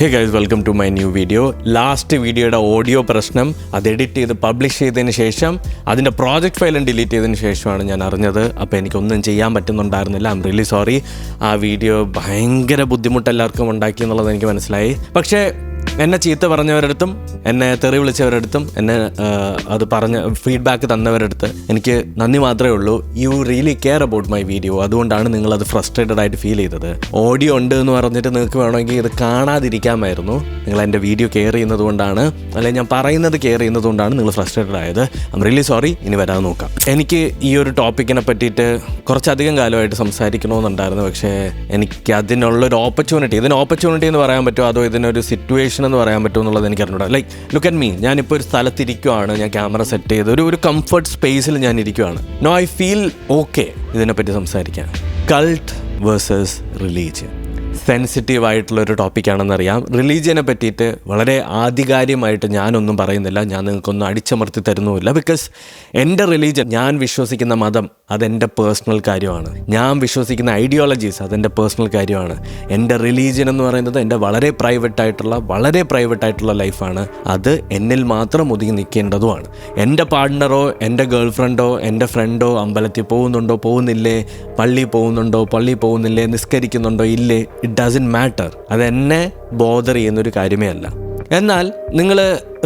Hey guys, welcome to my new video. Last വീഡിയോയുടെ audio പ്രശ്നം അത് എഡിറ്റ് ചെയ്ത് പബ്ലിഷ് ചെയ്തതിന് ശേഷം അതിൻ്റെ പ്രോജക്റ്റ് ഫയലും ഡിലീറ്റ് ചെയ്തതിന് ശേഷമാണ് ഞാൻ അറിഞ്ഞത്. അപ്പോൾ എനിക്കൊന്നും ചെയ്യാൻ പറ്റുന്നുണ്ടായിരുന്നില്ല. I'm really sorry. ആ വീഡിയോ ഭയങ്കര ബുദ്ധിമുട്ട് എല്ലാവർക്കും ഉണ്ടാക്കി എന്നുള്ളത് എനിക്ക് മനസ്സിലായി. പക്ഷേ എന്നെ ചീത്ത പറഞ്ഞവരടുത്തും എന്നെ തെറി വിളിച്ചവരടുത്തും എന്നെ അത് പറഞ്ഞ ഫീഡ്ബാക്ക് തന്നവരടുത്ത് എനിക്ക് നന്ദി മാത്രമേ ഉള്ളൂ. You really care about my video. അതുകൊണ്ടാണ് നിങ്ങളത് ഫ്രസ്ട്രേറ്റഡ് ആയിട്ട് ഫീൽ ചെയ്തത്. ഓഡിയോ ഉണ്ട് എന്ന് പറഞ്ഞിട്ട് നിങ്ങൾക്ക് വേണമെങ്കിൽ ഇത് കാണാതിരിക്കാമായിരുന്നു. നിങ്ങൾ എൻ്റെ വീഡിയോ കെയർ ചെയ്യുന്നത് കൊണ്ടാണ്, അല്ലെങ്കിൽ ഞാൻ പറയുന്നത് കെയർ ചെയ്യുന്നത് കൊണ്ടാണ് നിങ്ങൾ ഫ്രസ്ട്രേറ്റഡ് ആയത്. I M really sorry. ഇനി വരാതെ നോക്കാം. എനിക്ക് ഈ ഒരു ടോപ്പിക്കിനെ പറ്റിയിട്ട് കുറച്ചധികം കാലമായിട്ട് സംസാരിക്കണമെന്നുണ്ടായിരുന്നു. പക്ഷേ എനിക്ക് അതിനുള്ളൊരു ഓപ്പർച്യൂണിറ്റി, ഇതിന് ഓപ്പർച്യൂണിറ്റി എന്ന് പറയാൻ പറ്റുമോ അതോ ഇതിനൊരു സിറ്റുവേഷൻ എന്ന് പറയാൻ പറ്റുമോ എന്നുള്ളത് എനിക്ക് അറിഞ്ഞൂടാ. ലൈക്ക് ലുക്ക് അറ്റ് മീ, ഞാനിപ്പോൾ ഒരു സ്ഥലത്തിരിക്കുവാണ്, ഞാൻ ക്യാമറ സെറ്റ് ചെയ്ത് ഒരു കംഫർട്ട് സ്പേസിൽ ഞാൻ ഇരിക്കുവാണ്. നോ ഐ ഫീൽ ഓക്കെ ഇതിനെപ്പറ്റി സംസാരിക്കാൻ. കൾട്ട് വേഴ്സസ് റിലീജിയൻ സെൻസിറ്റീവ് ആയിട്ടുള്ളൊരു ടോപ്പിക്കാണെന്നറിയാം. റിലീജിയനെ പറ്റിയിട്ട് വളരെ ആധികാരികമായിട്ട് ഞാനൊന്നും പറയുന്നില്ല, ഞാൻ നിങ്ങൾക്കൊന്നും അടിച്ചമർത്തി തരുന്നുമില്ല. ബിക്കോസ് എൻ്റെ റിലീജിയൻ, ഞാൻ വിശ്വസിക്കുന്ന മതം, അതെൻ്റെ പേഴ്സണൽ കാര്യമാണ്. ഞാൻ വിശ്വസിക്കുന്ന ഐഡിയോളജീസ് അതെൻ്റെ പേഴ്സണൽ കാര്യമാണ്. എൻ്റെ റിലീജിയൻ എന്ന് പറയുന്നത് എൻ്റെ വളരെ പ്രൈവറ്റ് ആയിട്ടുള്ള ലൈഫാണ്. അത് എന്നിൽ മാത്രം ഒതുങ്ങി നിൽക്കേണ്ടതുമാണ്. എൻ്റെ പാർട്ട്ണറോ എൻ്റെ ഗേൾ ഫ്രണ്ടോ എൻ്റെ ഫ്രണ്ടോ അമ്പലത്തിൽ പോകുന്നുണ്ടോ പോകുന്നില്ലേ, പള്ളി പോകുന്നില്ലേ, നിസ്കരിക്കുന്നുണ്ടോ ഇല്ലേ, ഇറ്റ് ഡസൻറ്റ് മാറ്റർ. അതെന്നെ ബോദർ ചെയ്യുന്നൊരു കാര്യമേ അല്ല. എന്നാൽ നിങ്ങൾ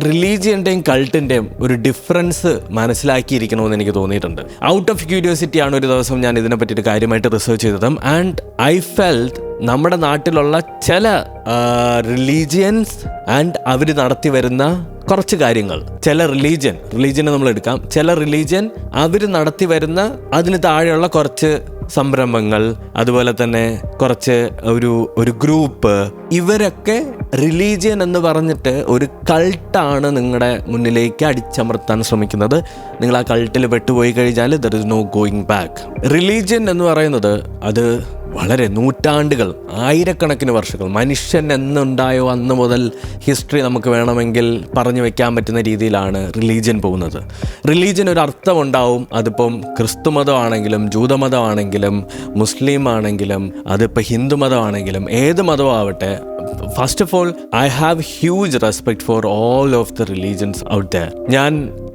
റിലീജിയൻ്റെയും കൾട്ടിൻ്റെയും ഒരു ഡിഫറൻസ് മനസ്സിലാക്കിയിരിക്കണമെന്ന് എനിക്ക് തോന്നിയിട്ടുണ്ട്. ഔട്ട് ഓഫ് ക്യൂരിയോസിറ്റി ആണ് ഒരു ദിവസം ഞാൻ ഇതിനെ പറ്റിയിട്ട് കാര്യമായിട്ട് റിസർച്ച് ചെയ്തതും. ആൻഡ് ഐ ഫെൽറ്റ് നമ്മുടെ നാട്ടിലുള്ള ചില റിലീജിയൻസ് ആൻഡ് അവർ നടത്തി വരുന്ന കുറച്ച് കാര്യങ്ങൾ, ചില റിലീജിയനെ നമ്മൾ എടുക്കാം, ചില റിലീജിയൻ അവർ നടത്തി വരുന്ന അതിന് താഴെയുള്ള കുറച്ച് സംരംഭങ്ങൾ, അതുപോലെ തന്നെ കുറച്ച് ഒരു ഗ്രൂപ്പ്, ഇവരൊക്കെ റിലീജിയൻ എന്ന് പറഞ്ഞിട്ട് ഒരു കൾട്ടാണ് നിങ്ങളുടെ മുന്നിലേക്ക് അടിച്ചമർത്താൻ ശ്രമിക്കുന്നത്. നിങ്ങൾ ആ കൾട്ടിൽ പെട്ടുപോയി കഴിഞ്ഞാൽ there is no going back. Religion എന്ന് പറയുന്നത് അത് വളരെ നൂറ്റാണ്ടുകൾ, ആയിരക്കണക്കിന് വർഷങ്ങൾ, മനുഷ്യൻ എന്നുണ്ടായോ അന്ന് മുതൽ ഹിസ്റ്ററി നമുക്ക് വേണമെങ്കിൽ പറഞ്ഞു വെക്കാൻ പറ്റുന്ന രീതിയിലാണ് റിലീജിയൻ പോകുന്നത്. റിലീജിയൻ ഒരു അർത്ഥമുണ്ടാവും. അതിപ്പം ക്രിസ്തു മതമാണെങ്കിലും ജൂതമതമാണെങ്കിലും മുസ്ലിം ആണെങ്കിലും അതിപ്പോൾ ഹിന്ദു മതമാണെങ്കിലും ഏത് മതമാവട്ടെ, first of all I have huge respect for all of the religions out there. ഞാൻ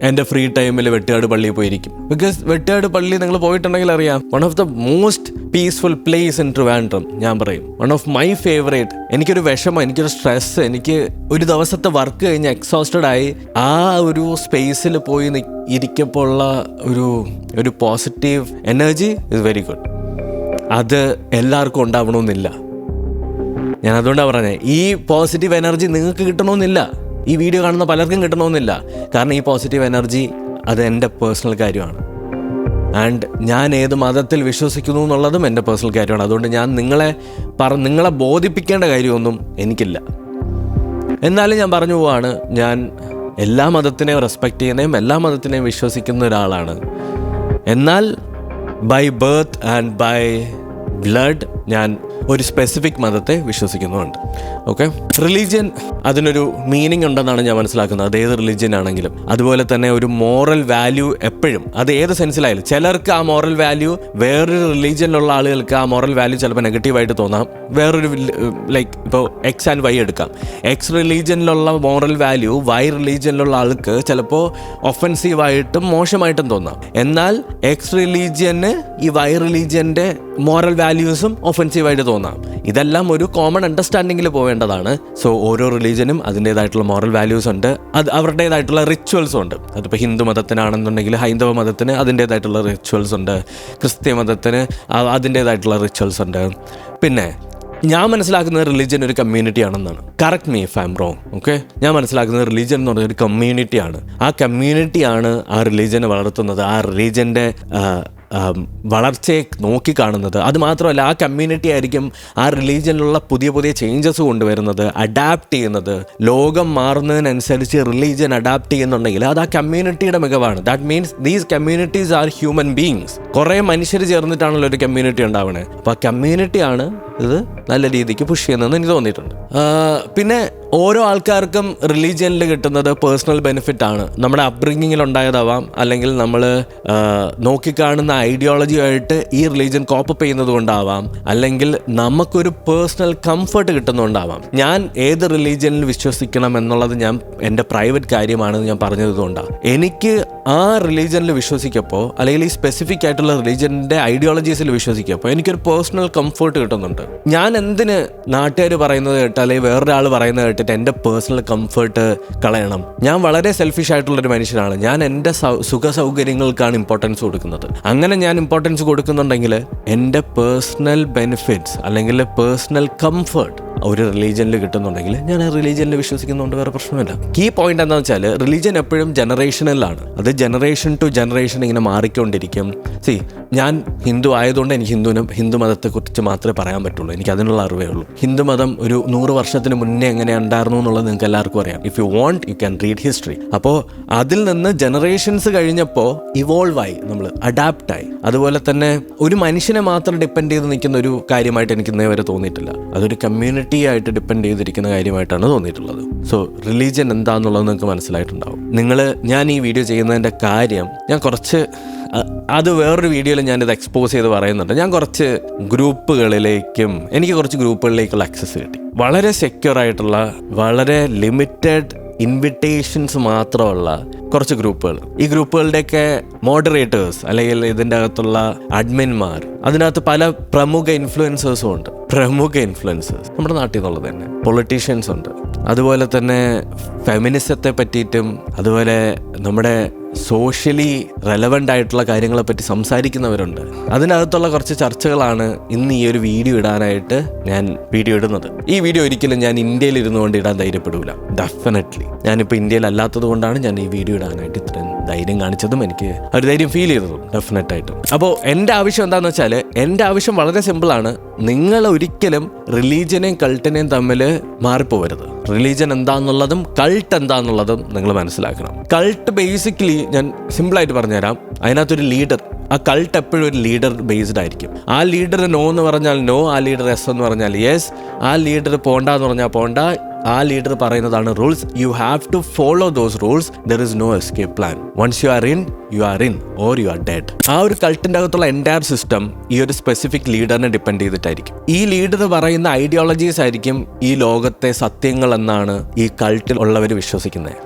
എൻ്റെ ഫ്രീ ടൈമിൽ വെട്ടുകാട് പള്ളിയിൽ പോയിരിക്കും. ബിക്കോസ് വെട്ടുകാട് പള്ളി നിങ്ങൾ പോയിട്ടുണ്ടെങ്കിൽ അറിയാം, one of the most peaceful place in Trivandrum. ഞാൻ പറയും വൺ ഓഫ് മൈ ഫേവറേറ്റ്. എനിക്കൊരു വിഷമം, എനിക്കൊരു സ്ട്രെസ്, എനിക്ക് ഒരു ദിവസത്തെ വർക്ക് കഴിഞ്ഞ് എക്സോസ്റ്റഡ് ആയി ആ ഒരു സ്പേസിൽ പോയി ഇരിക്കപ്പോൾ ഉള്ള ഒരു positive energy is very good. അത് എല്ലാവർക്കും ഉണ്ടാവണമെന്നില്ല. ഞാൻ അതുകൊണ്ടാണ് പറഞ്ഞത്, ഈ പോസിറ്റീവ് എനർജി നിങ്ങൾക്ക് കിട്ടണമെന്നില്ല, ഈ വീഡിയോ കാണുന്ന പലർക്കും കിട്ടണമെന്നില്ല. കാരണം ഈ പോസിറ്റീവ് എനർജി അത് എൻ്റെ പേഴ്സണൽ കാര്യമാണ്. ആൻഡ് ഞാൻ ഏത് മതത്തിൽ വിശ്വസിക്കുന്നു എന്നുള്ളതും എൻ്റെ പേഴ്സണൽ കാര്യമാണ്. അതുകൊണ്ട് ഞാൻ നിങ്ങളെ ബോധിപ്പിക്കേണ്ട കാര്യമൊന്നും എനിക്കില്ല. എന്നാലും ഞാൻ പറഞ്ഞു പോവാണ്, ഞാൻ എല്ലാ മതത്തിനെയും റെസ്പെക്റ്റ് ചെയ്യുന്നതും എല്ലാ മതത്തിനെയും വിശ്വസിക്കുന്ന ഒരാളാണ്. എന്നാൽ by birth and by blood ഞാൻ ഒരു സ്പെസിഫിക് മതത്തെ വിശ്വസിക്കുന്നുമുണ്ട്. ഓക്കെ, റിലീജിയൻ അതിനൊരു മീനിങ് ഉണ്ടെന്നാണ് ഞാൻ മനസ്സിലാക്കുന്നത്. അത് ഏത് റിലീജിയൻ ആണെങ്കിലും. അതുപോലെ തന്നെ ഒരു മോറൽ വാല്യൂ എപ്പോഴും, അത് ഏത് സെൻസിലായാലും, ചിലർക്ക് ആ മോറൽ വാല്യൂ, വേറൊരു റിലീജിയനിലുള്ള ആളുകൾക്ക് ആ മോറൽ വാല്യൂ ചിലപ്പോൾ നെഗറ്റീവായിട്ട് തോന്നാം. വേറൊരു ലൈക്ക് ഇപ്പോൾ എക്സ് ആൻഡ് വൈ എടുക്കാം. എക്സ് റിലീജിയനിലുള്ള മോറൽ വാല്യൂ വൈ റിലീജിയനിലുള്ള ആൾക്ക് ചിലപ്പോൾ ഒഫൻസീവായിട്ടും മോശമായിട്ടും തോന്നാം. എന്നാൽ എക്സ് റിലീജിയന് ഈ വൈ റിലീജിയൻ്റെ മോറൽ വാല്യൂസും ഒഫൻസീവായിട്ട് തോന്നാം. ഇതെല്ലാം ഒരു കോമൺ അണ്ടർസ്റ്റാൻഡിങ്ങിൽ പോവേണ്ടതാണ്. സോ ഓരോ റിലീജിയനും അതിൻ്റേതായിട്ടുള്ള മോറൽ വാല്യൂസ് ഉണ്ട്, അത് അവരുടേതായിട്ടുള്ള റിച്വൽസും ഉണ്ട്. അതിപ്പോൾ ഹിന്ദു മതത്തിനാണെന്നുണ്ടെങ്കിൽ ഹൈന്ദവ മതത്തിന് അതിൻ്റേതായിട്ടുള്ള റിച്വൽസ് ഉണ്ട്, ക്രിസ്ത്യ മതത്തിന് അതിൻ്റേതായിട്ടുള്ള റിച്വൽസ് ഉണ്ട്. പിന്നെ ഞാൻ മനസ്സിലാക്കുന്നത് റിലീജിയൻ ഒരു കമ്മ്യൂണിറ്റി ആണെന്നാണ്. Correct me if I M wrong. Okay, ഞാൻ മനസ്സിലാക്കുന്നത് റിലീജിയൻ എന്ന് പറഞ്ഞ ഒരു കമ്മ്യൂണിറ്റിയാണ്. ആ കമ്മ്യൂണിറ്റിയാണ് ആ റിലീജിയനെ വളർത്തുന്നത്, ആ റിലീജിയൻ്റെ വളർച്ചയെ നോക്കിക്കാണുന്നത്. അതുമാത്രമല്ല, ആ കമ്മ്യൂണിറ്റി ആയിരിക്കും ആ റിലീജിയനിലുള്ള പുതിയ ചേഞ്ചസ് കൊണ്ടുവരുന്നത്, അഡാപ്റ്റ് ചെയ്യുന്നത്. ലോകം മാറുന്നതിനനുസരിച്ച് റിലീജിയൻ അഡാപ്റ്റ് ചെയ്യുന്നുണ്ടെങ്കിൽ അത് ആ കമ്മ്യൂണിറ്റിയുടെ മികവാണ്. That means these communities are human beings. കുറേ മനുഷ്യർ ചേർന്നിട്ടാണല്ലോ ഒരു കമ്മ്യൂണിറ്റി ഉണ്ടാവുന്നത്. അപ്പോൾ ആ കമ്മ്യൂണിറ്റിയാണ് ഇത് നല്ല രീതിക്ക് പുഷ് ചെയ്യുന്നതെന്ന് എനിക്ക് തോന്നിയിട്ടുണ്ട്. പിന്നെ ഓരോ ആൾക്കാർക്കും റിലീജിയനിൽ കിട്ടുന്നത് പേഴ്സണൽ ബെനിഫിറ്റ് ആണ്. നമ്മുടെ അപ്ബ്രിങ്ങിങ്ങിൽ ഉണ്ടായതാവാം, അല്ലെങ്കിൽ നമ്മൾ നോക്കിക്കാണുന്ന ഐഡിയോളജിയായിട്ട് ഈ റിലീജിയൻ കോപ്പപ്പ് ചെയ്യുന്നത് കൊണ്ടാവാം, അല്ലെങ്കിൽ നമുക്കൊരു പേഴ്സണൽ കംഫർട്ട് കിട്ടുന്നതുകൊണ്ടാവാം. ഞാൻ ഏത് റിലീജിയനിൽ വിശ്വസിക്കണം എന്നുള്ളത് ഞാൻ എൻ്റെ പ്രൈവറ്റ് കാര്യമാണെന്ന് ഞാൻ പറഞ്ഞത് കൊണ്ടാണ്. എനിക്ക് ആ റിലീജിയനിൽ വിശ്വസിക്കപ്പോൾ, അല്ലെങ്കിൽ ഈ സ്പെസിഫിക് ആയിട്ടുള്ള റിലീജിയൻ്റെ ഐഡിയോളജീസിൽ വിശ്വസിക്കപ്പോൾ എനിക്കൊരു പേഴ്സണൽ കംഫർട്ട് കിട്ടുന്നുണ്ട്. ഞാൻ എന്തിന് നാട്ടുകാർ പറയുന്നത് കേട്ട് അല്ലെങ്കിൽ വേറൊരാൾ പറയുന്നത് കേട്ടിട്ട് എൻ്റെ പേഴ്സണൽ കംഫർട്ട് കളയണം? ഞാൻ വളരെ സെൽഫിഷ് ആയിട്ടുള്ളൊരു മനുഷ്യനാണ്. ഞാൻ എൻ്റെ സുഖ സൗകര്യങ്ങൾക്കാണ് ഇമ്പോർട്ടൻസ് കൊടുക്കുന്നത്. അങ്ങനെ ഞാൻ ഇമ്പോർട്ടൻസ് കൊടുക്കുന്നുണ്ടെങ്കിൽ എൻ്റെ പേഴ്സണൽ ബെനിഫിറ്റ്സ് അല്ലെങ്കിൽ പേഴ്സണൽ കംഫർട്ട് ഒരു റിലീജിയനിൽ കിട്ടുന്നുണ്ടെങ്കിൽ ഞാൻ ആ റിലീജിയനിൽ വിശ്വസിക്കുന്നുണ്ട്, വേറെ പ്രശ്നമില്ല. കീ പോയിന്റ് എന്താണെന്ന് വെച്ചാൽ റിലീജിയൻ എപ്പോഴും ജനറേഷനിലാണ്. അത് ജനറേഷൻ ടു ജനറേഷൻ ഇങ്ങനെ മാറിക്കൊണ്ടിരിക്കും. ഞാൻ ഹിന്ദു ആയതുകൊണ്ട് എനിക്ക് ഹിന്ദു മതത്തെക്കുറിച്ച് മാത്രമേ പറയാൻ പറ്റുള്ളൂ. എനിക്ക് അതിനുള്ള അറിവേ ഉള്ളൂ. ഹിന്ദു മതം ഒരു 100 വർഷത്തിന് മുന്നേ എങ്ങനെ ഉണ്ടായിരുന്നു എന്നുള്ളത് നിങ്ങൾക്ക് എല്ലാവർക്കും അറിയാം. If you want you can read history. അപ്പോൾ അതിൽ നിന്ന് ജനറേഷൻസ് കഴിഞ്ഞപ്പോൾ ഇവോൾവ് ആയി, നമ്മൾ അഡാപ്റ്റ് ആയി. അതുപോലെ തന്നെ ഒരു മനുഷ്യനെ മാത്രം ഡിപ്പെൻഡ് ചെയ്ത് നിൽക്കുന്ന ഒരു കാര്യമായിട്ട് എനിക്ക് ഇന്നേ വരെ തോന്നിയിട്ടില്ല. അതൊരു കമ്മ്യൂണിറ്റി ആയിട്ട് ഡിപ്പെൻഡ് ചെയ്തിരിക്കുന്ന കാര്യമായിട്ടാണ് തോന്നിയിട്ടുള്ളത്. സോ റിലീജിയൻ എന്താണെന്നുള്ളത് നിങ്ങൾക്ക് മനസ്സിലായിട്ടുണ്ടാവും. ഞാൻ ഈ വീഡിയോ ചെയ്യുന്നതിൻ്റെ കാര്യം അത് വേറൊരു വീഡിയോയിൽ ഞാനിത് എക്സ്പോസ് ചെയ്ത് പറയുന്നുണ്ട്. ഞാൻ കുറച്ച് ഗ്രൂപ്പുകളിലേക്കുള്ള ആക്സസ് കിട്ടി. വളരെ സെക്യൂർ ആയിട്ടുള്ള, വളരെ ലിമിറ്റഡ് ഇൻവിറ്റേഷൻസ് മാത്രമുള്ള കുറച്ച് ഗ്രൂപ്പുകൾ. ഈ ഗ്രൂപ്പുകളുടെയൊക്കെ മോഡറേറ്റേഴ്സ് അല്ലെങ്കിൽ ഇതിൻ്റെ അകത്തുള്ള അഡ്മിന്മാർ, അതിനകത്ത് പല പ്രമുഖ ഇൻഫ്ലുവൻസേഴ്സും ഉണ്ട്. നമ്മുടെ നാട്ടിൽ നിന്നുള്ളത് തന്നെ പൊളിറ്റീഷ്യൻസ് ഉണ്ട്. അതുപോലെ തന്നെ ഫെമിനിസത്തെ പറ്റിയിട്ടും അതുപോലെ നമ്മുടെ സോഷ്യലി റെലവൻ്റ് ആയിട്ടുള്ള കാര്യങ്ങളെ പറ്റി സംസാരിക്കുന്നവരുണ്ട്. അതിനകത്തുള്ള കുറച്ച് ചർച്ചകളാണ് ഇന്ന് ഈ ഒരു വീഡിയോ ഇടാനായിട്ട് ഞാൻ വീഡിയോ ഇടുന്നത്. ഈ വീഡിയോ ഒരിക്കലും ഞാൻ ഇന്ത്യയിൽ ഇരുന്നുകൊണ്ട് ഇടാൻ ധൈര്യപ്പെടില്ല. ഡെഫിനറ്റ്ലി ഞാനിപ്പോൾ ഇന്ത്യയിൽ അല്ലാത്തത് കൊണ്ടാണ് ഞാൻ ഈ വീഡിയോ ഇടാനായിട്ട് ഇത്രയും ധൈര്യം കാണിച്ചതും എനിക്ക് ഒരു ധൈര്യം ഫീൽ ചെയ്തതും ഡെഫിനറ്റായിട്ടും. അപ്പോൾ എൻ്റെ ആവശ്യം എന്താണെന്ന് വെച്ചാൽ, എൻ്റെ ആവശ്യം വളരെ സിമ്പിളാണ്. നിങ്ങൾ ഒരിക്കലും റിലീജിയനെയും കൾട്ടിനെയും തമ്മിൽ മാറിപ്പോവരുത്. റിലീജിയൻ എന്താണെന്നുള്ളതും കൾട്ട് എന്താണെന്നുള്ളതും നിങ്ങൾ മനസ്സിലാക്കണം. കൾട്ട് ബേസിക്കലി ഞാൻ സിമ്പിളായിട്ട് പറഞ്ഞുതരാം. അതിനകത്തൊരു ലീഡർ, ആ കൾട്ട് എപ്പോഴും ഒരു ലീഡർ ബേസ്ഡ് ആയിരിക്കും. ആ ലീഡർ നോ എന്ന് പറഞ്ഞാൽ നോ, ആ ലീഡർ യെസ് എന്ന് പറഞ്ഞാൽ യെസ്, ആ ലീഡർ പോണ്ട എന്ന് പറഞ്ഞാൽ പോണ്ട, ആ ലീഡർ പറയുന്നതാണ് rules. You have to follow those rules. There is no escape plan. Once you are in or you are dead. ആ ഒരു കൾട്ടിൻ്റെ അകത്തുള്ള എൻറ്റയർ സിസ്റ്റം ഈ ഒരു സ്പെസിഫിക് ലീഡറിനെ ഡിപ്പെൻഡ് ചെയ്തിട്ടായിരിക്കും. ഈ ലീഡർ പറയുന്ന ഐഡിയോളജീസ് ആയിരിക്കും ഈ ലോകത്തെ സത്യങ്ങൾ എന്നാണ് ഈ കൾട്ടിൽ ഉള്ളവർ വിശ്വസിക്കുന്നത്.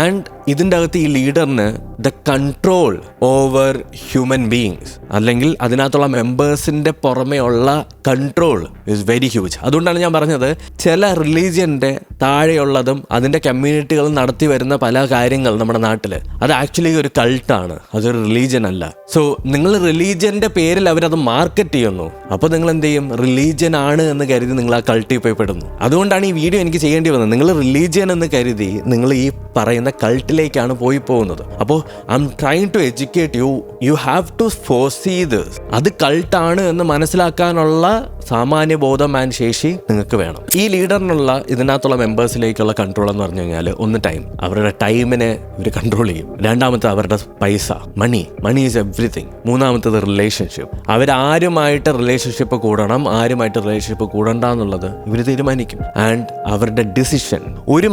ആൻഡ് ഇതിൻ്റെ അകത്ത് ഈ ലീഡറിന് the control over human beings, അല്ലെങ്കിൽ അതിനകത്തുള്ള മെമ്പേഴ്സിൻ്റെ പുറമേ ഉള്ള കൺട്രോൾ ഇസ് വെരി ഹ്യൂജ്. അതുകൊണ്ടാണ് ഞാൻ പറഞ്ഞത്, ചില റിലീജിയൻ്റെ താഴെയുള്ളതും അതിൻ്റെ കമ്മ്യൂണിറ്റികളും നടത്തി വരുന്ന പല കാര്യങ്ങൾ നമ്മുടെ നാട്ടിൽ അത് ആക്ച്വലി ഒരു കൾട്ടാണ്, അതൊരു റിലീജിയൻ അല്ല. സോ നിങ്ങൾ റിലീജിയൻ്റെ പേരിൽ അവരത് മാർക്കറ്റ് ചെയ്യുന്നു. അപ്പോൾ നിങ്ങൾ എന്ത് ചെയ്യും? റിലീജിയൻ ആണ് എന്ന് കരുതി നിങ്ങൾ ആ കൾട്ടിൽ പോയി പെടുന്നു. അതുകൊണ്ടാണ് ഈ വീഡിയോ എനിക്ക് ചെയ്യേണ്ടി വന്നത്. നിങ്ങൾ റിലീജിയൻ എന്ന് കരുതി നിങ്ങൾ ഈ പറയുന്ന കൾട്ടിലേക്കാണ് പോയി പോകുന്നത്. അപ്പോൾ I'm trying to educate you. You have to foresee this. അത് കൾട്ടാണ് എന്ന് മനസ്സിലാക്കാനുള്ള സാമാന്യ ബോധം ആൻഡ് ശേഷി നിങ്ങൾക്ക് വേണം. ഈ ലീഡറിനുള്ള ഇതിനകത്തുള്ള മെമ്പേഴ്സിലേക്കുള്ള കൺട്രോൾ എന്ന് പറഞ്ഞു കഴിഞ്ഞാൽ, ഒന്ന് ടൈം, അവരുടെ ടൈമിനെ ഇവർ കൺട്രോൾ ചെയ്യും. രണ്ടാമത്തെ അവരുടെ പൈസ, മണി ഈസ് എവ്രിതിങ്. മൂന്നാമത്തത് റിലേഷൻഷിപ്പ്. അവരാരുമായിട്ട് റിലേഷൻഷിപ്പ് കൂടണം, ആരുമായിട്ട് റിലേഷൻഷിപ്പ് കൂടണ്ട എന്നുള്ളത് ഇവർ തീരുമാനിക്കും. ആൻഡ് അവരുടെ ഡിസിഷൻ. ഒരു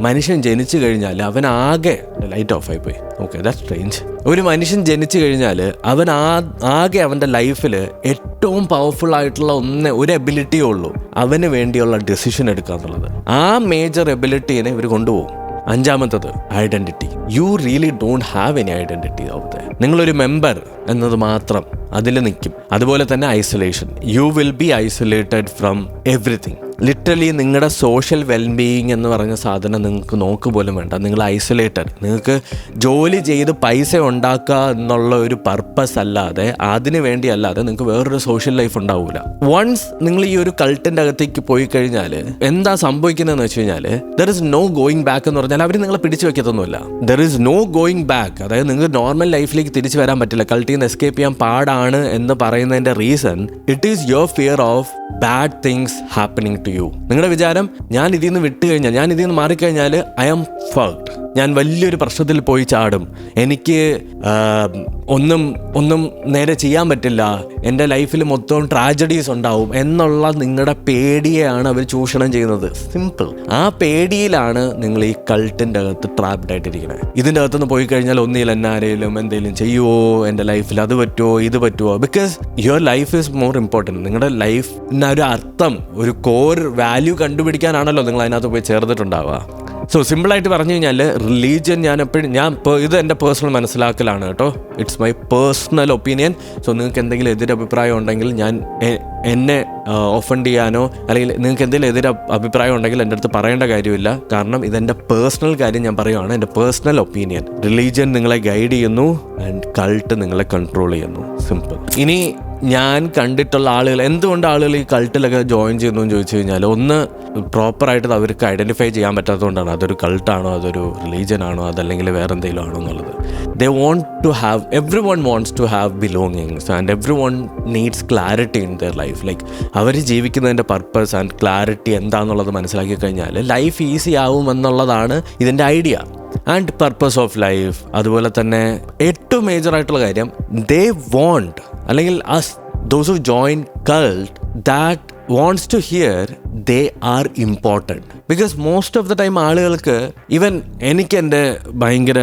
മനുഷ്യൻ ജനിച്ചു കഴിഞ്ഞാൽ അവൻ ആകെ ലൈറ്റ് ഓഫ് ആയി പോയി. Okay, that's strange. ഒരു മനുഷ്യൻ ജനിച്ചു കഴിഞ്ഞാൽ അവൻ ആകെ അവൻ്റെ ലൈഫിൽ ഏറ്റവും പവർഫുൾ ആയിട്ടുള്ള ഒരു എബിലിറ്റിയേ ഉള്ളൂ, അവന് വേണ്ടിയുള്ള ഡിസിഷൻ എടുക്കുക എന്നുള്ളത്. ആ മേജർ എബിലിറ്റീനെ ഇവർ കൊണ്ടുപോകും. അഞ്ചാമത്തത് identity. You really don't have any identity out there. നിങ്ങളൊരു മെമ്പർ എന്നത് മാത്രം അതിൽ നിൽക്കും. അതുപോലെ തന്നെ isolation. You will be isolated from everything. Literally നിങ്ങളുടെ സോഷ്യൽ വെൽബീയിങ് എന്ന് പറഞ്ഞ സാധനം നിങ്ങൾക്ക് നോക്ക് പോലും വേണ്ട. നിങ്ങൾ ഐസൊലേറ്റഡ്. നിങ്ങൾക്ക് ജോലി ചെയ്ത് പൈസ ഉണ്ടാക്കുക എന്നുള്ള ഒരു പർപ്പസ് അല്ലാതെ, അതിന് വേണ്ടിയല്ലാതെ നിങ്ങൾക്ക് വേറൊരു സോഷ്യൽ ലൈഫ് ഉണ്ടാവില്ല. വൺസ് നിങ്ങൾ ഈ ഒരു കൾട്ടിൻ്റെ അകത്തേക്ക് പോയി കഴിഞ്ഞാൽ എന്താ സംഭവിക്കുന്നതെന്ന് വെച്ച് കഴിഞ്ഞാൽ, there is no going back എന്ന് പറഞ്ഞാൽ അവർ നിങ്ങളെ പിടിച്ചു വെക്കത്തൊന്നുമില്ല. There is no going back. അതായത് നിങ്ങൾക്ക് നോർമൽ ലൈഫിലേക്ക് തിരിച്ചു വരാൻ പറ്റില്ല. കൾട്ടിൽ നിന്ന് എസ്കേപ്പ് ചെയ്യാൻ പാടാണ് എന്ന് പറയുന്നതിൻ്റെ reason, it is your fear of bad things happening to you. നിങ്ങളുടെ വിചാരം, ഞാൻ ഇതിൽ നിന്ന് വിട്ടുകഴിഞ്ഞാൽ, ഞാൻ ഇതിൽ നിന്ന് മാറിക്കഴിഞ്ഞാൽ ഐ ആം ഫക്ഡ്. ഞാൻ വലിയൊരു പ്രശ്നത്തിൽ പോയി ചാടും, എനിക്ക് ഒന്നും നേരെ ചെയ്യാൻ പറ്റില്ല, എൻ്റെ ലൈഫിൽ മൊത്തം ട്രാജഡീസ് ഉണ്ടാവും എന്നുള്ള നിങ്ങളുടെ പേടിയെയാണ് അവർ ചൂഷണം ചെയ്യുന്നത്. സിമ്പിൾ. ആ പേടിയിലാണ് നിങ്ങൾ ഈ കൾട്ടിൻ്റെ അകത്ത് ട്രാപ്ഡ് ആയിട്ടിരിക്കുന്നത്. ഇതിൻ്റെ അകത്തുനിന്ന് പോയി കഴിഞ്ഞാൽ ഒന്നിൽ എന്നെ ആരെങ്കിലും എന്തെങ്കിലും ചെയ്യുമോ, എൻ്റെ ലൈഫിൽ അത് പറ്റുമോ ഇത് പറ്റുമോ, because your life is more important. നിങ്ങളുടെ ലൈഫിന് ഒരു അർത്ഥം, ഒരു കോർ വാല്യൂ കണ്ടുപിടിക്കാനാണല്ലോ നിങ്ങൾ അതിനകത്ത് പോയി ചേർന്നിട്ടുണ്ടാവുക. സോ സിമ്പിളായിട്ട് പറഞ്ഞു കഴിഞ്ഞാൽ റിലീജിയൻ ഞാൻ ഇത് എൻ്റെ പേഴ്സണൽ മനസ്സിലാക്കലാണ് കേട്ടോ. It's my personal opinion. So നിങ്ങൾക്ക് എന്തെങ്കിലും എതിരഭിപ്രായം ഉണ്ടെങ്കിൽ എന്നെ ഓഫൻഡ് ചെയ്യാനോ അല്ലെങ്കിൽ നിങ്ങൾക്ക് എന്തെങ്കിലും അഭിപ്രായം ഉണ്ടെങ്കിൽ എൻ്റെ അടുത്ത് പറയേണ്ട കാര്യമില്ല. കാരണം ഇതെൻ്റെ പേഴ്സണൽ കാര്യം ഞാൻ പറയുവാണ്, എൻ്റെ പേഴ്സണൽ ഒപ്പീനിയൻ. റിലീജിയൻ നിങ്ങളെ ഗൈഡ് ചെയ്യുന്നു ആൻഡ് കൾട്ട് നിങ്ങളെ കൺട്രോൾ ചെയ്യുന്നു. സിമ്പിൾ. ഇനി ഞാൻ കണ്ടിട്ടുള്ള ആളുകൾ, എന്തുകൊണ്ട് ആളുകൾ ഈ കൾട്ടിലൊക്കെ ജോയിൻ ചെയ്യുന്നു എന്ന് ചോദിച്ചു കഴിഞ്ഞാൽ, ഒന്ന് പ്രോപ്പറായിട്ട് അവർക്ക് ഐഡൻറ്റിഫൈ ചെയ്യാൻ പറ്റാത്തതുകൊണ്ടാണ്. അതൊരു കൾട്ടാണോ, അതൊരു റിലീജിയൻ ആണോ, അതല്ലെങ്കിൽ വേറെ എന്തെങ്കിലും ആണോ എന്നുള്ളത്. Every one wants to have belongings and every one needs clarity in their life. Like അവർ ജീവിക്കുന്നതിൻ്റെ പർപ്പസ് ആൻഡ് ക്ലാരിറ്റി എന്താണെന്നുള്ളത് മനസ്സിലാക്കി കഴിഞ്ഞാൽ ലൈഫ് ഈസി ആവുമെന്നുള്ളതാണ് ഇതിൻ്റെ idea and purpose of life. അതുപോലെ തന്നെ ഏറ്റവും മേജറായിട്ടുള്ള കാര്യം, ദേ വോണ്ട്, അല്ലെങ്കിൽ those who join cult that wants to hear they are important, because most of the time ആളുകൾക്ക്, ഈവൻ എനിക്ക് എൻ്റെ ഭയങ്കര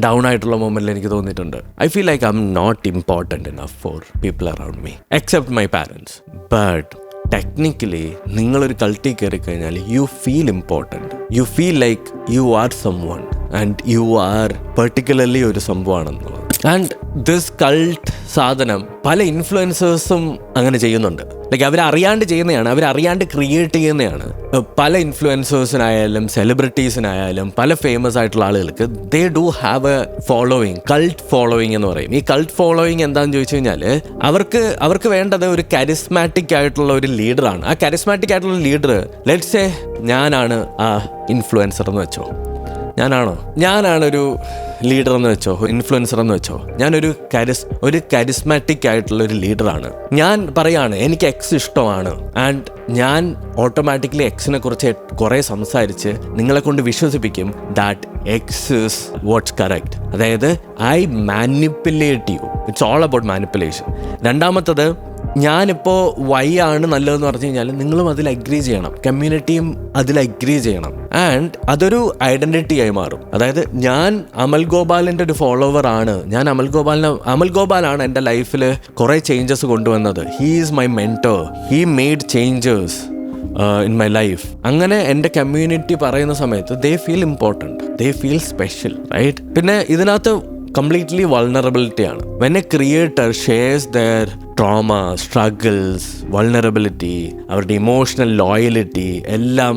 ഡൗൺ ആയിട്ടുള്ള മൊമെന്റിൽ എനിക്ക് തോന്നിയിട്ടുണ്ട്, I feel like I am not important enough for people around me except my parents. But technically നിങ്ങളൊരു കൾട്ടിൽ കയറി കഴിഞ്ഞാൽ you feel important, you feel like you are someone and you are particularly ഒരു സംഭവമാണെന്നുള്ളത്. And this cult സാധനം പല ഇൻഫ്ലുവൻസേഴ്സും അങ്ങനെ ചെയ്യുന്നുണ്ട്. ലൈക്ക് അവരറിയാണ്ട് ചെയ്യുന്നതാണ്, അവരറിയാണ്ട് ക്രിയേറ്റ് ചെയ്യുന്നതാണ്. പല ഇൻഫ്ലുവൻസേഴ്സിനായാലും സെലിബ്രിറ്റീസിനായാലും പല ഫേമസ് ആയിട്ടുള്ള ആളുകൾക്ക് they do have A following, cult following എന്ന് പറയും. ഈ കൾട്ട് ഫോളോവിങ് എന്താണെന്ന് ചോദിച്ചു കഴിഞ്ഞാൽ അവർക്ക് വേണ്ടത് ഒരു കരിസ്മാറ്റിക് ആയിട്ടുള്ള ഒരു ലീഡറാണ്. ആ കരിസ്മാറ്റിക് ആയിട്ടുള്ള ലീഡർ, ലെറ്റ്സ് സേ ഞാനാണ് ആ ഇൻഫ്ലുവൻസർ എന്ന് വെച്ചോ, ഞാനാണൊരു ലീഡർ എന്ന് വെച്ചോ, ഇൻഫ്ലുവൻസർ എന്ന് വെച്ചോ, ഞാനൊരു കരിസ്മാറ്റിക് ആയിട്ടുള്ള ഒരു ലീഡറാണ്. ഞാൻ പറയാണ് എനിക്ക് എക്സ് ഇഷ്ടമാണ് ആൻഡ് ഞാൻ ഓട്ടോമാറ്റിക്കലി എക്സിനെ കുറിച്ച് കുറേ സംസാരിച്ച് നിങ്ങളെ കൊണ്ട് വിശ്വസിപ്പിക്കും that X is what's correct. അതായത് I manipulate you. It's all about manipulation. രണ്ടാമത്തത്, ഞാനിപ്പോൾ വൈ ആണ് നല്ലതെന്ന് പറഞ്ഞു കഴിഞ്ഞാൽ നിങ്ങളും അതിൽ അഗ്രി ചെയ്യണം, കമ്മ്യൂണിറ്റിയും അതിൽ അഗ്രി ചെയ്യണം ആൻഡ് അതൊരു ഐഡൻറ്റിറ്റി ആയി മാറും. അതായത് ഞാൻ അമൽ ഗോപാലിൻ്റെ ഒരു ഫോളോവർ ആണ്, ഞാൻ അമൽ ഗോപാലാണ് എൻ്റെ ലൈഫിൽ കുറേ ചേഞ്ചസ് കൊണ്ടുവന്നത്. He is my mentor, he made changes in my life. അങ്ങനെ എൻ്റെ കമ്മ്യൂണിറ്റി പറയുന്ന സമയത്ത് they feel important, they feel special, right? പിന്നെ ഇതിനകത്ത് കംപ്ലീറ്റ്ലി വൾണറബിലിറ്റി ആണ്. When a creator shares their trauma, struggles, vulnerability, അവരുടെ ഇമോഷണൽ ലോയലിറ്റി എല്ലാം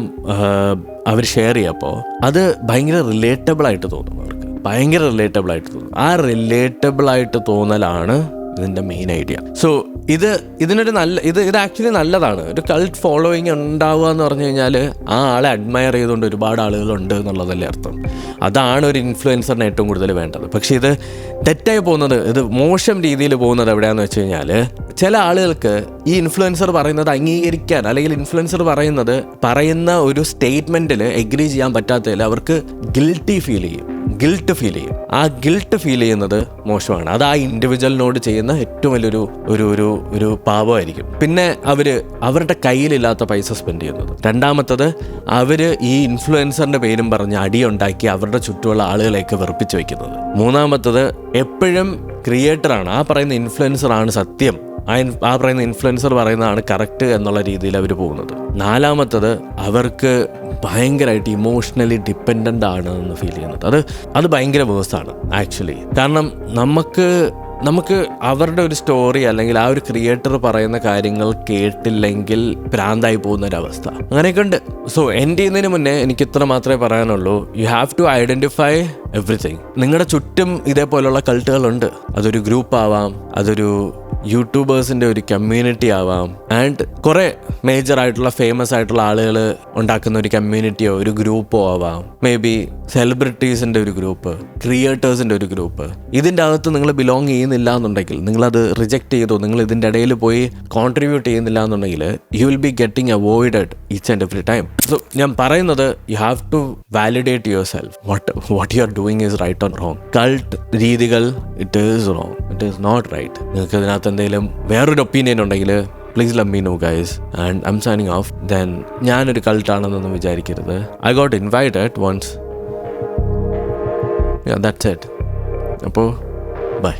അവർ ഷെയർ ചെയ്യപ്പോൾ അത് ഭയങ്കര റിലേറ്റബിൾ ആയിട്ട് തോന്നും. അവർക്ക് ഭയങ്കര റിലേറ്റബിൾ ആയിട്ട് തോന്നും. ആ റിലേറ്റബിൾ ആയിട്ട് തോന്നലാണ് ഇതിൻ്റെ മെയിൻ ഐഡിയ. സോ ഇത് ആക്ച്വലി നല്ലതാണ്. ഒരു കൾട്ട് ഫോളോയിങ് ഉണ്ടാവുക എന്ന് പറഞ്ഞു കഴിഞ്ഞാൽ ആ ആളെ അഡ്മയർ ചെയ്തുകൊണ്ട് ഒരുപാട് ആളുകളുണ്ട് എന്നുള്ളതല്ലേ അർത്ഥം. അതാണ് ഒരു ഇൻഫ്ലുവൻസറിന് ഏറ്റവും കൂടുതൽ വേണ്ടത്. പക്ഷേ ഇത് തെറ്റായി പോകുന്നത്, ഇത് മോശം രീതിയിൽ പോകുന്നത് എവിടെയാണെന്ന് വെച്ച് കഴിഞ്ഞാൽ, ചില ആളുകൾക്ക് ഈ ഇൻഫ്ലുവൻസർ പറയുന്നത് അംഗീകരിക്കാൻ, അല്ലെങ്കിൽ ഇൻഫ്ലുവൻസർ പറയുന്ന ഒരു സ്റ്റേറ്റ്മെൻറ്റിൽ എഗ്രി ചെയ്യാൻ പറ്റാത്തതിൽ അവർക്ക് ഗിൽട്ട് ഫീൽ ചെയ്യും. ആ ഗിൽട്ട് ഫീൽ ചെയ്യുന്നത് മോശമാണ്. അത് ആ ഇൻഡിവിജ്വലിനോട് ചെയ്യുന്ന ഏറ്റവും വലിയൊരു ഒരു പാപമായിരിക്കും. പിന്നെ അവരുടെ കയ്യിലില്ലാത്ത പൈസ സ്പെൻഡ് ചെയ്യുന്നത്. രണ്ടാമത്തത്, ഈ ഇൻഫ്ലുവൻസറിന്റെ പേരും പറഞ്ഞ് അടിയുണ്ടാക്കി അവരുടെ ചുറ്റുമുള്ള ആളുകളെയൊക്കെ വെറുപ്പിച്ച് വയ്ക്കുന്നത്. മൂന്നാമത്തത്, എപ്പോഴും ക്രിയേറ്ററാണ്, ആ പറയുന്ന ഇൻഫ്ലുവൻസറാണ് സത്യം, ആ പറയുന്ന ഇൻഫ്ലുവൻസർ പറയുന്നതാണ് കറക്റ്റ് എന്നുള്ള രീതിയിൽ അവർ പോകുന്നത്. നാലാമത്തത്, അവർക്ക് ഭയങ്കരമായിട്ട് ഇമോഷണലി ഡിപ്പെൻഡൻ്റ് ആണ് എന്ന് ഫീൽ ചെയ്യുന്നത്. അത് ഭയങ്കര വേഴ്സാണ് ആക്ച്വലി. കാരണം നമുക്ക് അവരുടെ ഒരു സ്റ്റോറി അല്ലെങ്കിൽ ആ ഒരു ക്രിയേറ്റർ പറയുന്ന കാര്യങ്ങൾ കേട്ടില്ലെങ്കിൽ ഭ്രാന്തായി പോകുന്നൊരവസ്ഥ അങ്ങനെയൊക്കെ ഉണ്ട്. സോ എൻ്റെ ചെയ്യുന്നതിന് മുന്നേ എനിക്ക് ഇത്ര മാത്രമേ പറയാനുള്ളൂ. You have to identify everything. നിങ്ങളുടെ ചുറ്റും ഇതേപോലുള്ള കൾട്ടുകളുണ്ട്. അതൊരു ഗ്രൂപ്പ് ആവാം, അതൊരു യൂട്യൂബേഴ്സിൻ്റെ ഒരു കമ്മ്യൂണിറ്റി ആവാം, ആൻഡ് കുറേ മേജർ ആയിട്ടുള്ള ഫേമസ് ആയിട്ടുള്ള ആളുകൾ ഉണ്ടാക്കുന്ന ഒരു കമ്മ്യൂണിറ്റിയോ ഒരു ഗ്രൂപ്പോ ആവാം. മേ ബി സെലിബ്രിറ്റീസിൻ്റെ ഒരു ഗ്രൂപ്പ്, ക്രിയേറ്റേഴ്സിൻ്റെ ഒരു ഗ്രൂപ്പ്. ഇതിൻ്റെ അകത്ത് നിങ്ങൾ ബിലോങ് ചെയ്യുന്നില്ല എന്നുണ്ടെങ്കിൽ, നിങ്ങളത് റിജക്റ്റ് ചെയ്തോ, നിങ്ങൾ ഇതിൻ്റെ ഇടയിൽ പോയി കോൺട്രിബ്യൂട്ട് ചെയ്യുന്നില്ല എന്നുണ്ടെങ്കിൽ, you will be getting avoided each and every time. So ഞാൻ പറയുന്നത് you have to validate your self what you are doing is right or wrong. Cult രീതികൾ it is wrong, it is not right. നിങ്ങൾക്ക് ഇതിനകത്ത് എന്തെങ്കിലും വേറൊരു opinion ഉണ്ടെങ്കിൽ please let me know guys and I'm signing off. Then ഞാനൊരു കൾട്ടാണെന്നൊന്നും വിചാരിക്കരുത്. I got invited once. That's it. അപ്പോൾ ബൈ.